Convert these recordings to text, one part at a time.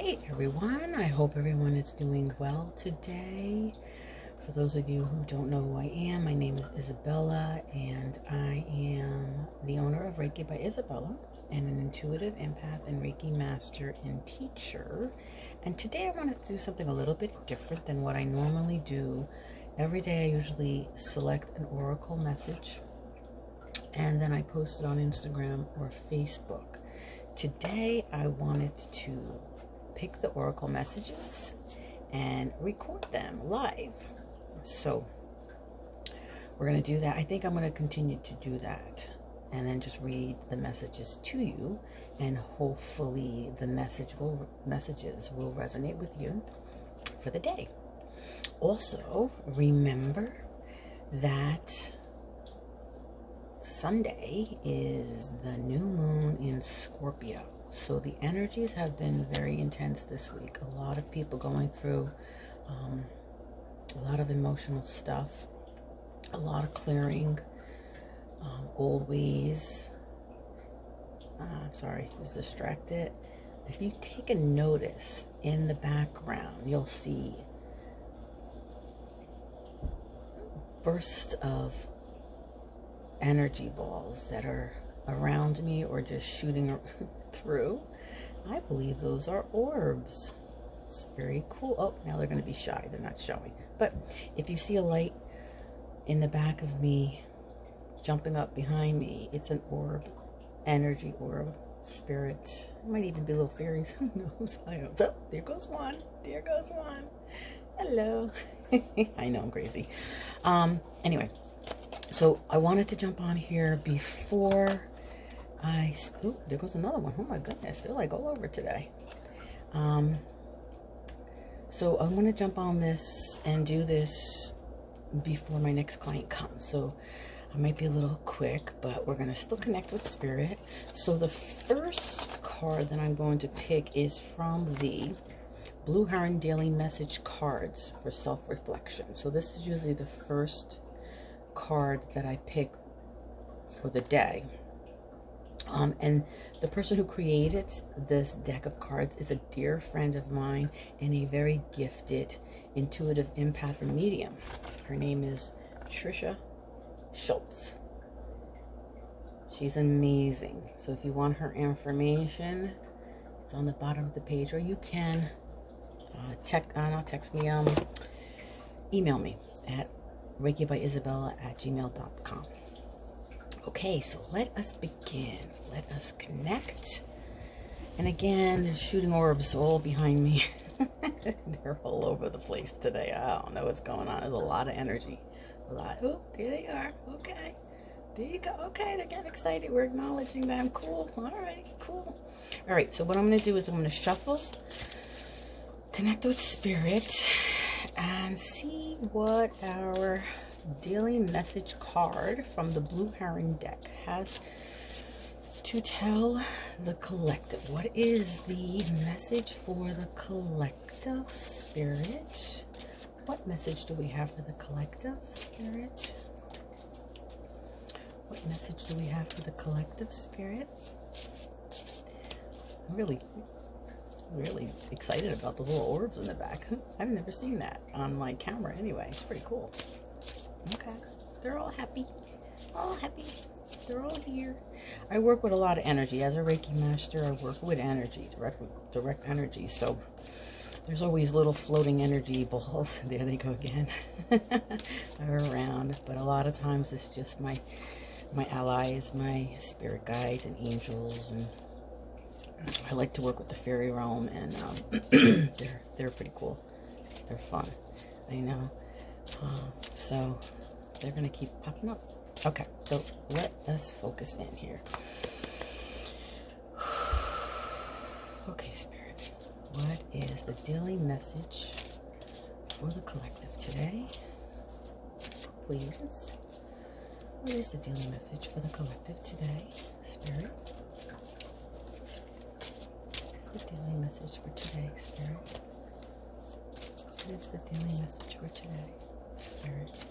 Hey everyone, I hope everyone is doing well today. For those of you who don't know who I am, my name is Isabella and I am the owner of Reiki by Isabella and an intuitive empath and Reiki master and teacher. And today I wanted to do something a little bit different than what I normally do. Every day I usually select an oracle message and then I post it on Instagram or Facebook. Today I wanted to pick the oracle messages and record them live. So we're going to do that. I think I'm going to continue to do that and then just read the messages to you, and hopefully the messages will resonate with you for the day. Also, remember that Sunday is the new moon in Scorpio. So the energies have been very intense this week. A lot of people going through a lot of emotional stuff, a lot of clearing, old ways. Sorry, I was distracted. If you take a notice in the background, you'll see bursts of energy balls that are around me or just shooting through. I believe those are orbs. It's very cool. Oh, now they're going to be shy. They're not showing. But if you see a light in the back of me jumping up behind me, it's an orb, energy orb, spirit. It might even be little fairies. Who knows? So there goes one. There goes one. Hello. I know I'm crazy. Anyway, so I wanted to jump on here before oh, there goes another one. Oh my goodness, they're like all over today. So I'm going to jump on this and do this before my next client comes. So I might be a little quick, but we're going to still connect with spirit. So the first card that I'm going to pick is from the Blue Heron Daily Message Cards for Self-Reflection. So this is usually the first card that I pick for the day. And the person who created this deck of cards is a dear friend of mine and a very gifted intuitive empath and medium. Her name is Trisha Schultz. She's amazing. So if you want her information, it's on the bottom of the page, or you can email me at Reikibyisabella@gmail.com. Okay, so let us begin. Let us connect. And again, there's shooting orbs all behind me. They're all over the place today. I don't know what's going on. There's a lot of energy. A lot. Oh, there they are. Okay. There you go. Okay, they're getting excited. We're acknowledging them. Cool. All right, cool. All right, so what I'm going to do is I'm going to shuffle, connect with spirit, and see what our daily message card from the Blue Heron deck has to tell the collective. What is the message for the collective, spirit? What message do we have for the collective, spirit? What message do we have for the collective, spirit? I'm really excited about the little orbs in the back. I've never seen that on my camera anyway. It's pretty cool. Okay, they're all happy. All happy. They're all here. I work with a lot of energy. As a Reiki master, I work with energy, direct energy. So there's always little floating energy balls. There they go again. Around. But a lot of times it's just my allies, my spirit guides and angels, and I like to work with the fairy realm, and they're pretty cool. They're fun. I know. So they're going to keep popping up. Okay, so let us focus in here. Okay, spirit, what is the daily message for the collective today? Please. What is the daily message for the collective today, spirit? What is the daily message for today, spirit? What is the daily message for today, spirit?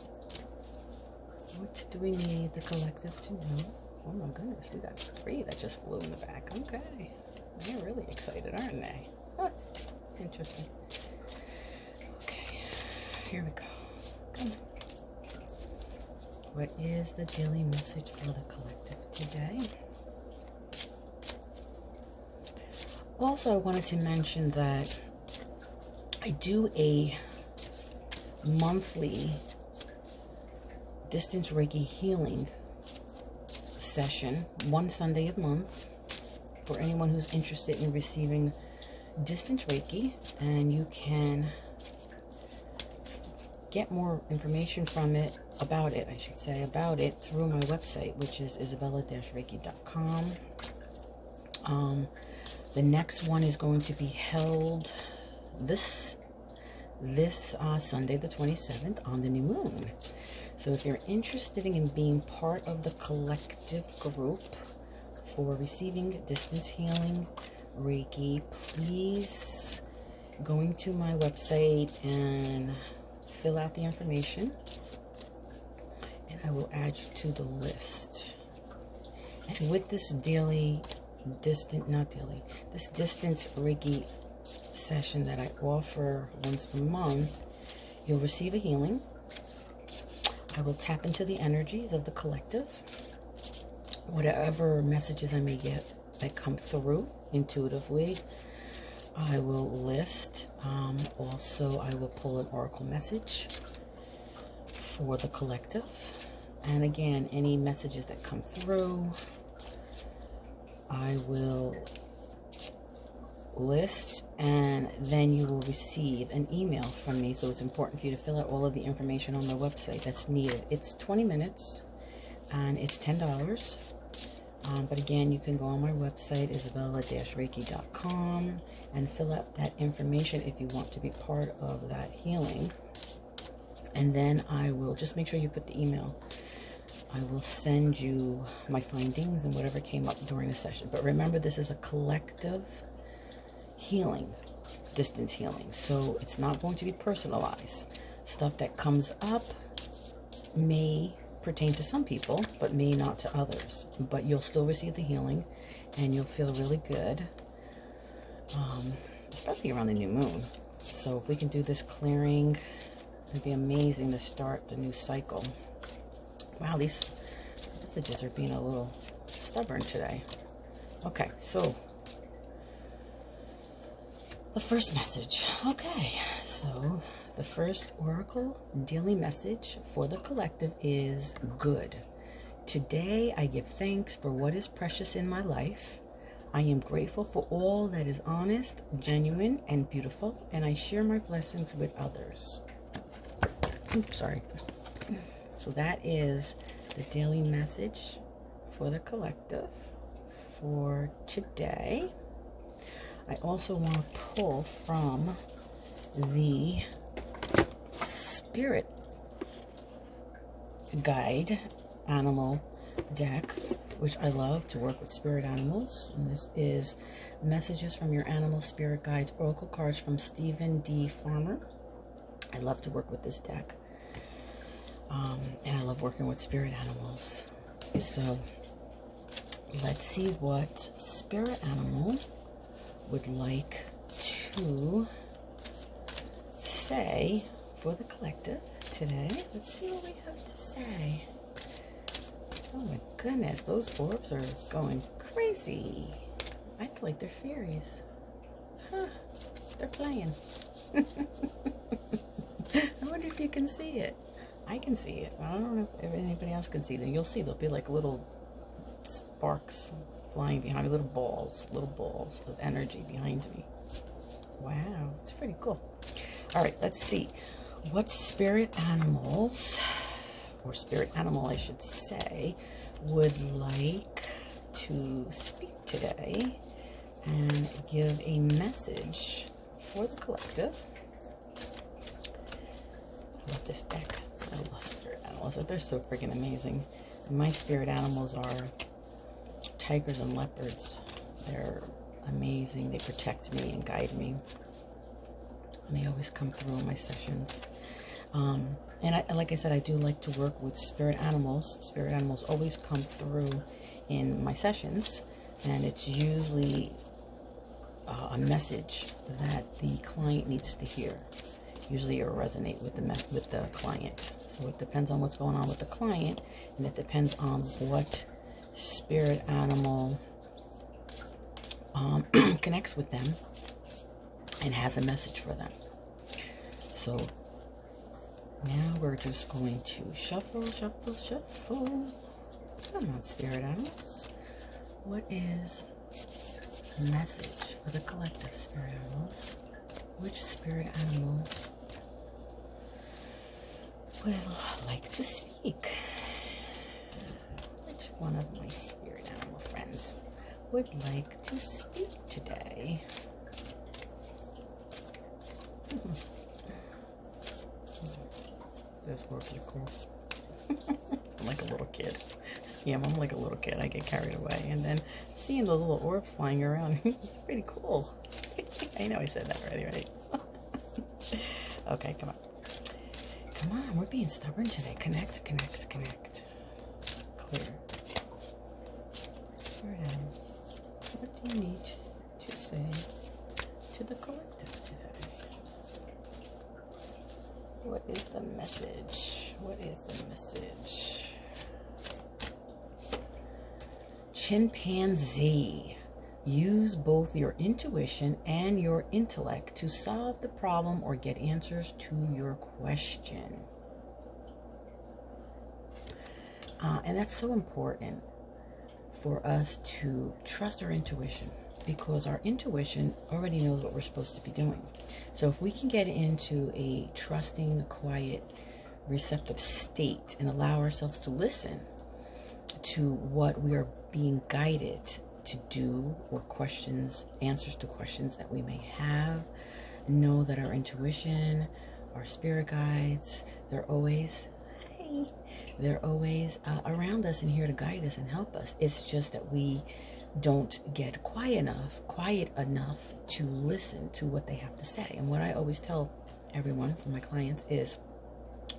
What do we need the collective to know? Oh my goodness, we got 3 that just flew in the back. Okay. They're really excited, aren't they? Huh. Interesting. Okay, here we go. Come on. What is the daily message for the collective today? Also, I wanted to mention that I do a monthly distance Reiki healing session, one Sunday a month, for anyone who's interested in receiving distance Reiki, and you can get more information about it through my website, which is isabella-reiki.com. The next one is going to be held this Sunday, the 27th, on the new moon. So if you're interested in being part of the collective group for receiving distance healing Reiki, please go into my website and fill out the information, and I will add you to the list. And with this this distance Reiki session that I offer once a month, you'll receive a healing. I will tap into the energies of the collective. Whatever messages I may get that come through intuitively, I will list. Also, I will pull an oracle message for the collective. And again, any messages that come through, I will list, and then you will receive an email from me. So it's important for you to fill out all of the information on my website that's needed. It's 20 minutes and it's $10. But again, you can go on my website, isabella-reiki.com, and fill out that information if you want to be part of that healing. And then I will just make sure you put the email. I will send you my findings and whatever came up during the session. But remember, this is a collective healing, distance healing. So it's not going to be personalized. Stuff that comes up may pertain to some people, but may not to others. But you'll still receive the healing, and you'll feel really good, especially around the new moon. So if we can do this clearing, it'd be amazing to start the new cycle. Wow, these messages are being a little stubborn today. Okay, so the first message. Okay, so the first oracle daily message for the collective is good. Today I give thanks for what is precious in my life. I am grateful for all that is honest, genuine, and beautiful, and I share my blessings with others. Oops, sorry. So that is the daily message for the collective for today. I also want to pull from the Spirit Guide Animal deck, which I love to work with spirit animals. And this is Messages from Your Animal Spirit Guides Oracle Cards from Stephen D. Farmer. I love to work with this deck. And I love working with spirit animals. So let's see what spirit animal would like to say for the collective today. Let's see what we have to say. Oh my goodness, those orbs are going crazy. I feel like they're fairies. Huh, they're playing. I wonder if you can see it. I can see it. I don't know if anybody else can see them. You'll see there'll be like little sparks flying behind me, little balls of energy behind me. Wow, it's pretty cool. All right, let's see what spirit animals, or spirit animal I should say, would like to speak today and give a message for the collective. I love this deck. I love spirit animals. They're so freaking amazing. And my spirit animals are tigers and leopards. They're amazing. They protect me and guide me. And they always come through in my sessions. And like I said, I do like to work with spirit animals. Spirit animals always come through in my sessions. And it's usually a message that the client needs to hear. Usually it will resonate with the client. So it depends on what's going on with the client, and it depends on what spirit animal connects with them and has a message for them. So now we're just going to shuffle, shuffle, shuffle. Come on, spirit animals. What is the message for the collective spirit animals? Which spirit animals would like to speak? Which one of my spirit animal friends would like to speak today? Those orbs are cool. I'm like a little kid. Yeah, I'm like a little kid. I get carried away. And then seeing those little orbs flying around, it's pretty cool. I know I said that already, right? Okay, come on. Come on, we're being stubborn today. Connect, connect, connect. Clear. Spirit animal, what do you need to say to the collective today? What is the message? What is the message? Chimpanzee. Use both your intuition and your intellect to solve the problem or get answers to your question. And that's so important for us to trust our intuition, because our intuition already knows what we're supposed to be doing. So if we can get into a trusting, quiet, receptive state and allow ourselves to listen to what we are being guided to do, or questions, answers to questions that we may have, know that our intuition, our spirit guides, they're always around us and here to guide us and help us. It's just that we don't get quiet enough to listen to what they have to say. And what I always tell everyone, for my clients, is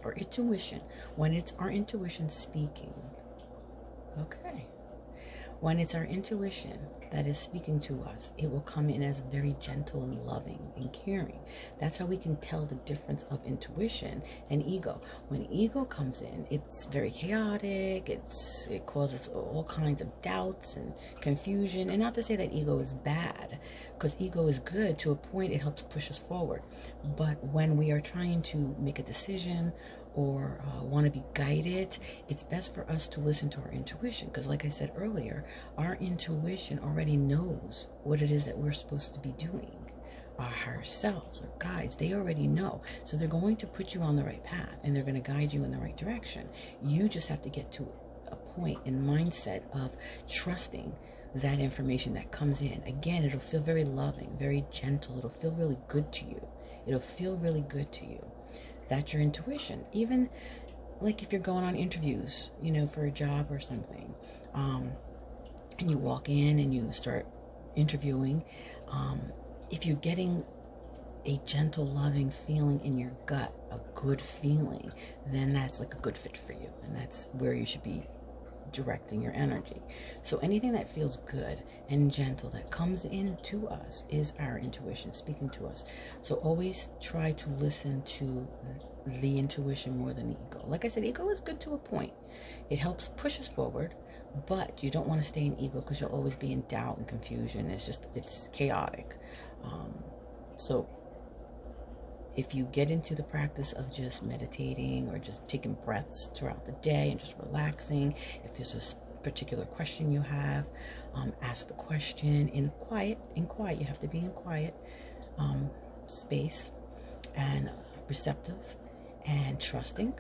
our intuition, when it's our intuition speaking, okay, when it's our intuition that is speaking to us, it will come in as very gentle and loving and caring. That's how we can tell the difference of intuition and ego. When ego comes in, it's very chaotic. It causes all kinds of doubts and confusion. And not to say that ego is bad, because ego is good to a point. It helps push us forward. But when we are trying to make a decision or want to be guided, it's best for us to listen to our intuition, because like I said earlier, our intuition already knows what it is that we're supposed to be doing. Our higher selves, our guides, they already know. So they're going to put you on the right path and they're going to guide you in the right direction. You just have to get to a point and mindset of trusting that information that comes in. Again, it'll feel very loving, very gentle. It'll feel really good to you. It'll feel really good to you. That's your intuition. Even like if you're going on interviews, you know, for a job or something, and you walk in and you start interviewing, if you're getting a gentle, loving feeling in your gut, a good feeling, then that's like a good fit for you. And that's where you should be directing your energy. So anything that feels good and gentle that comes into us is our intuition speaking to us. So always try to listen to the intuition more than the ego. Like I said, ego is good to a point. It helps push us forward, but you don't want to stay in ego, because you'll always be in doubt and confusion. It's chaotic. So if you get into the practice of just meditating or just taking breaths throughout the day and just relaxing, if there's a particular question you have, ask the question in quiet. You have to be in quiet space, and receptive and trusting,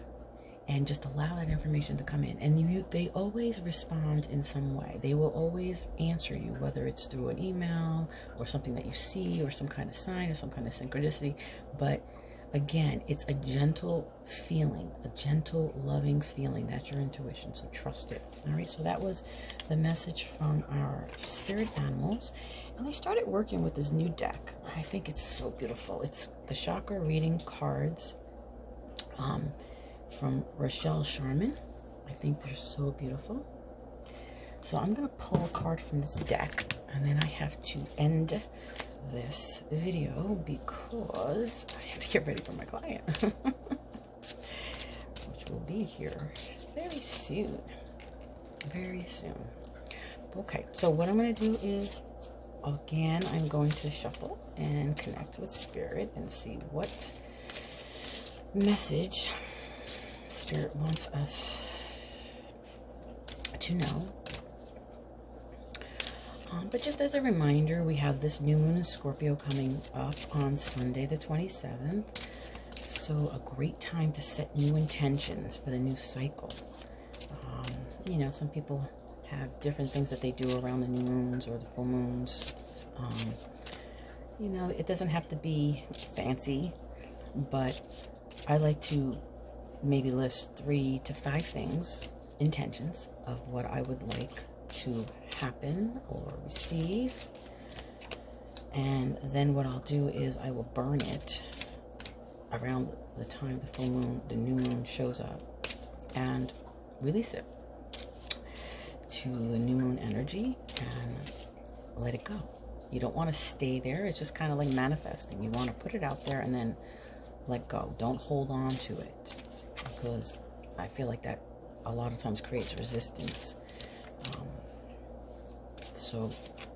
and just allow that information to come in. And they always respond in some way. They will always answer you, whether it's through an email or something that you see or some kind of sign or some kind of synchronicity. But again, it's a gentle feeling, a gentle, loving feeling. That's your intuition. So trust it. All right. So that was the message from our spirit animals. And I started working with this new deck. I think it's so beautiful. It's the Chakra Reading Cards from Rochelle Sharman. I think they're so beautiful. So I'm going to pull a card from this deck, and then I have to end this video because I have to get ready for my client, which will be here very soon. Very soon. Okay, so what I'm going to do is, again, I'm going to shuffle and connect with Spirit and see what message Spirit wants us to know. But just as a reminder, we have this new moon in Scorpio coming up on Sunday the 27th. So a great time to set new intentions for the new cycle. You know, some people have different things that they do around the new moons or the full moons. You know, it doesn't have to be fancy, but I like to maybe list 3 to 5 things, intentions of what I would like to happen or receive. And then what I'll do is I will burn it around the time the full moon, the new moon shows up, and release it to the new moon energy and let it go. You don't want to stay there. It's just kind of like manifesting. You want to put it out there and then let go. Don't hold on to it, because I feel like that a lot of times creates resistance. So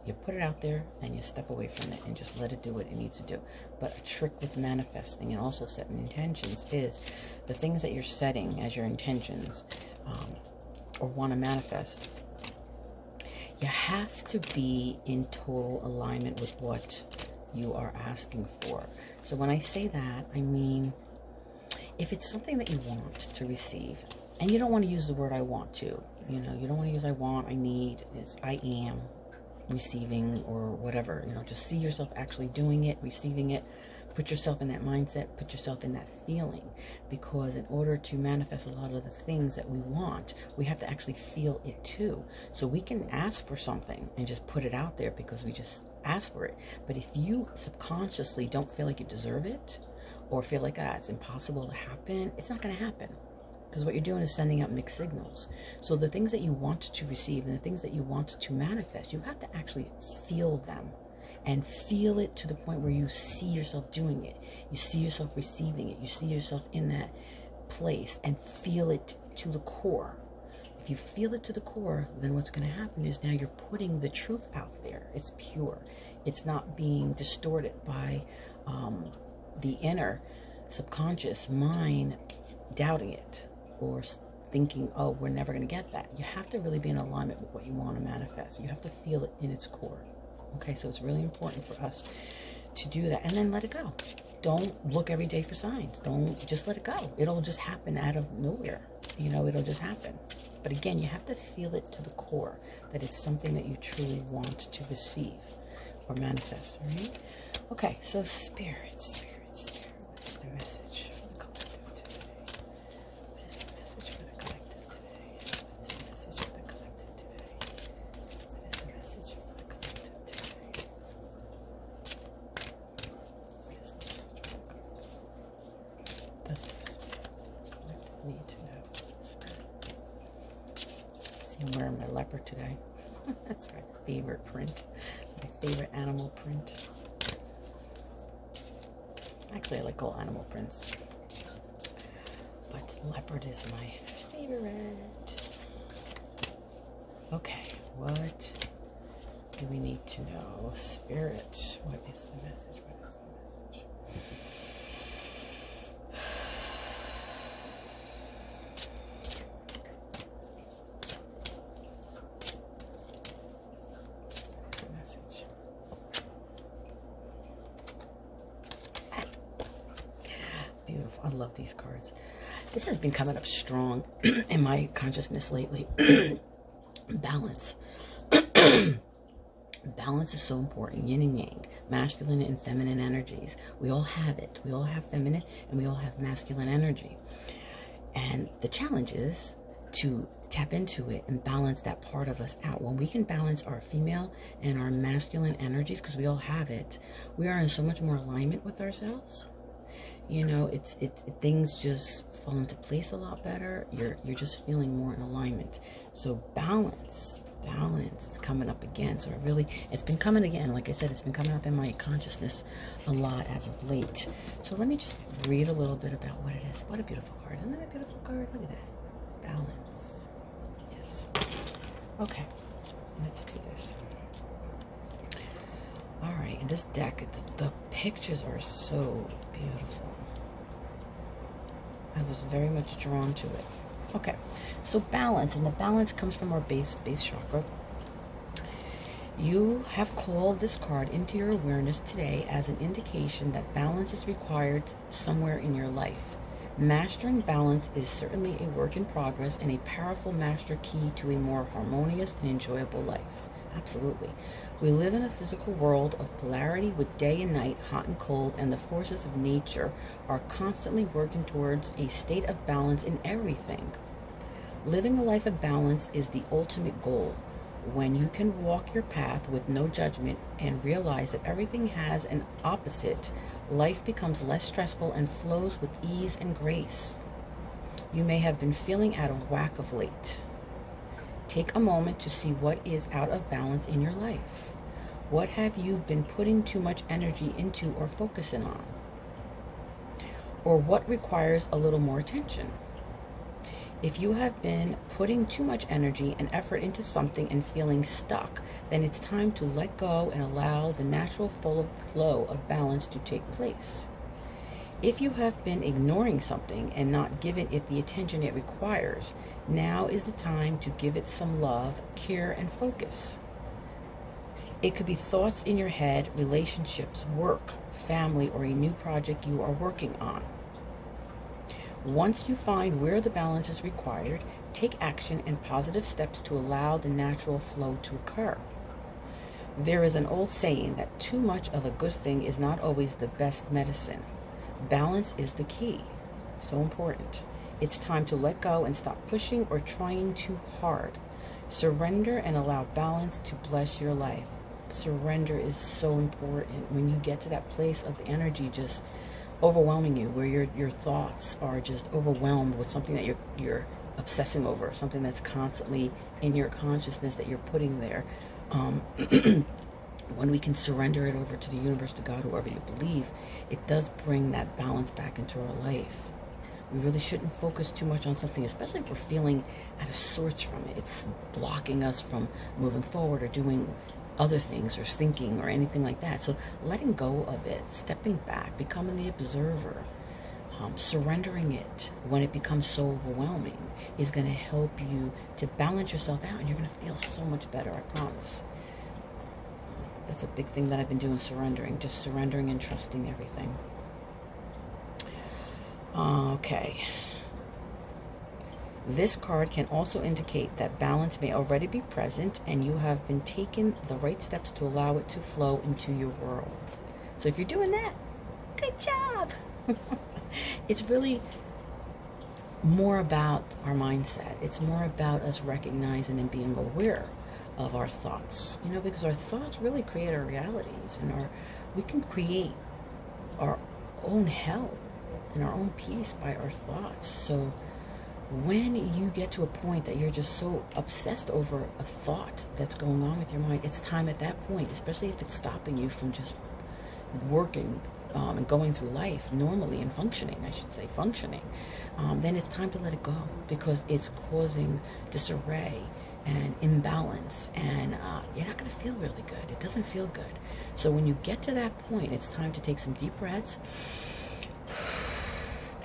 you put it out there and you step away from it and just let it do what it needs to do. But a trick with manifesting and also setting intentions is the things that you're setting as your intentions or want to manifest. You have to be in total alignment with what you are asking for. So when I say that, I mean, if it's something that you want to receive, and you don't want to use the word I want to, you know, you don't want to use I want, I need, it's I am receiving or whatever, you know, just see yourself actually doing it, receiving it, put yourself in that mindset, put yourself in that feeling, because in order to manifest a lot of the things that we want, we have to actually feel it too. So we can ask for something and just put it out there because we just asked for it. But if you subconsciously don't feel like you deserve it, or feel like, it's impossible to happen, it's not going to happen. Because what you're doing is sending out mixed signals. So the things that you want to receive and the things that you want to manifest, you have to actually feel them. And feel it to the point where you see yourself doing it. You see yourself receiving it. You see yourself in that place and feel it to the core. If you feel it to the core, then what's going to happen is now you're putting the truth out there. It's pure. It's not being distorted by the inner subconscious mind doubting it or thinking, oh, we're never going to get that. You have to really be in alignment with what you want to manifest. You have to feel it in its core. Okay, so it's really important for us to do that, and then let it go. Don't look every day for signs. Don't, just let it go. It'll just happen out of nowhere. You know, it'll just happen. But again, you have to feel it to the core that it's something that you truly want to receive or manifest, right? Okay, so Spirit, what is the message for the collective today? What is the message for the collective today? What is the message for the collective today? What is the message for the collective today? What is the message for the collective? Does the collective need to know? See, I'm wearing my leopard today. That's my favorite print. My favorite animal print. Actually, I like all animal prints, but leopard is my favorite. Okay, what do we need to know? Spirit, what is the message? What is the message? Beautiful. I love these cards. This has been coming up strong in my consciousness lately. Balance. Balance is so important. Yin and yang. Masculine and feminine energies. We all have it. We all have feminine and we all have masculine energy. And the challenge is to tap into it and balance that part of us out. When we can balance our female and our masculine energies, because we all have it, we are in so much more alignment with ourselves. You know, things just fall into place a lot better. You're just feeling more in alignment. So balance balance. It's coming up again. So it's been coming again. Like I said, it's been coming up in my consciousness a lot as of late. So let me just read a little bit about what it is. What a beautiful card. Isn't that a beautiful card? Look at that. Balance. Yes. Okay. Let's do this. All right. In this deck, the pictures are so beautiful. I was very much drawn to it. Okay, so balance, and the balance comes from our base chakra. You have called this card into your awareness today as an indication that balance is required somewhere in your life. Mastering balance is certainly a work in progress and a powerful master key to a more harmonious and enjoyable life. Absolutely. We live in a physical world of polarity with day and night, hot and cold, and the forces of nature are constantly working towards a state of balance in everything. Living a life of balance is the ultimate goal. When you can walk your path with no judgment and realize that everything has an opposite, life becomes less stressful and flows with ease and grace. You may have been feeling out of whack of late. Take a moment to see what is out of balance in your life. What have you been putting too much energy into or focusing on? Or what requires a little more attention? If you have been putting too much energy and effort into something and feeling stuck, then it's time to let go and allow the natural flow of balance to take place. If you have been ignoring something and not giving it the attention it requires, now is the time to give it some love, care, and focus. It could be thoughts in your head, relationships, work, family, or a new project you are working on. Once you find where the balance is required, take action and positive steps to allow the natural flow to occur. There is an old saying that too much of a good thing is not always the best medicine. Balance is the key. So important. It's time to let go and stop pushing or trying too hard. Surrender and allow balance to bless your life. Surrender is so important. When you get to that place of the energy just overwhelming you, where your thoughts are just overwhelmed with something that you're obsessing over, something that's constantly in your consciousness that you're putting there. When we can surrender it over to the universe, to God, whoever you believe, it does bring that balance back into our life. We really shouldn't focus too much on something, especially if we're feeling out of sorts from it. It's blocking us from moving forward or doing other things or thinking or anything like that. So letting go of it, stepping back, becoming the observer, surrendering it when it becomes so overwhelming is going to help you to balance yourself out, and you're going to feel so much better, I promise. That's a big thing that I've been doing, surrendering, just surrendering and trusting everything. Okay. This card can also indicate that balance may already be present and you have been taking the right steps to allow it to flow into your world. So if you're doing that, good job. It's really more about our mindset. It's more about us recognizing and being aware of our thoughts, because our thoughts really create our realities, and we can create our own hell and our own peace by our thoughts. So when you get to a point that you're just so obsessed over a thought that's going on with your mind, it's time at that point, especially if it's stopping you from just working and going through life normally and functioning, then it's time to let it go, because it's causing disarray and imbalance, and you're not going to feel really good. It doesn't feel good. So when you get to that point, it's time to take some deep breaths,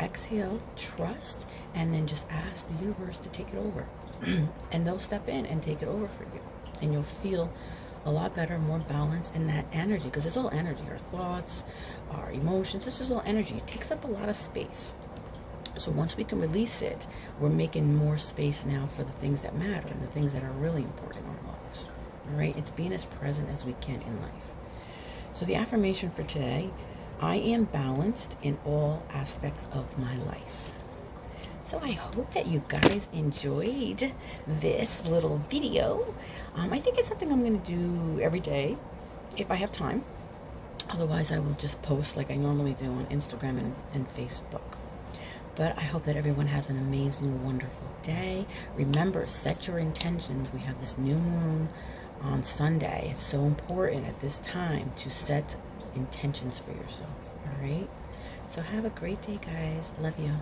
exhale, trust, and then just ask the universe to take it over. And they'll step in and take it over for you, and you'll feel a lot better, more balanced, and that energy, because it's all energy, our thoughts, our emotions, this is all energy. It takes up a lot of space. So once we can release it, we're making more space now for the things that matter and the things that are really important in our lives. All right? It's being as present as we can in life. So the affirmation for today: I am balanced in all aspects of my life. So I hope that you guys enjoyed this little video. I think it's something I'm going to do every day if I have time. Otherwise, I will just post like I normally do on Instagram and Facebook. But I hope that everyone has an amazing, wonderful day. Remember, set your intentions. We have this new moon on Sunday. It's so important at this time to set intentions for yourself. All right? So have a great day, guys. Love you.